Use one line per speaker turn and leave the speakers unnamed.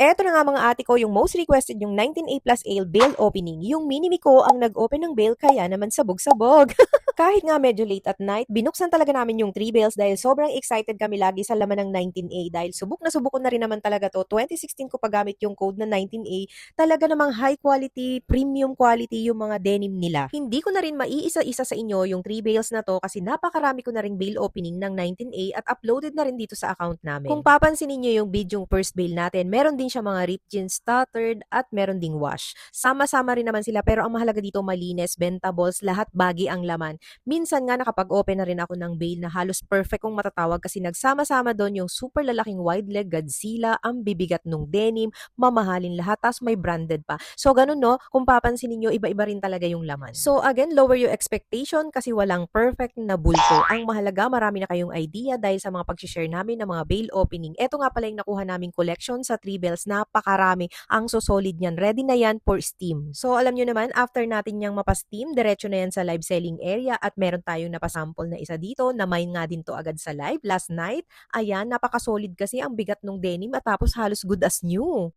Eto na nga mga ate ko, yung most requested yung 19A plus ale bail opening. Yung minimi ko ang nag-open ng bail kaya naman sabog-sabog. Kahit nga medyo late at night, binuksan talaga namin yung 3 bales dahil sobrang excited kami lagi sa laman ng 19A dahil subok na subok ko na rin naman talaga to. 2016 ko pa gamit yung code na 19A. Talaga namang high quality, premium quality yung mga denim nila. Hindi ko na rin maiisa-isa sa inyo yung 3 bales na to kasi napakarami ko na rin bail opening ng 19A at uploaded na rin dito sa account namin. Kung papansinin niyo yung video yung first bail natin, meron din siya mga ripped jeans stuttered at meron ding wash. Sama-sama rin naman sila pero ang mahalaga dito malinis, bentables, lahat baggy ang laman. Minsan nga nakapag-open na rin ako ng bail na halos perfect kong matatawag kasi nagsama-sama doon yung super lalaking wide leg Godzilla, ang bibigat nung denim, mamahalin lahat, tas may branded pa. So ganun no, kung papansinin nyo, iba-iba rin talaga yung laman. So again, lower your expectation kasi walang perfect na bulto. Ang mahalaga, marami na kayong idea dahil sa mga pag-share namin ng mga bail opening. Ito nga pala yung nakuha naming collection sa 3 bells, napakarami. Ang so solid niyan, ready na yan for steam. So alam nyo naman, after natin niyang mapa-steam, diretso na yan sa live selling area at meron tayong napasample na isa dito na mine nga din to agad sa live last night. Ayan, napaka-solid kasi ang bigat nung denim at tapos halos good as new.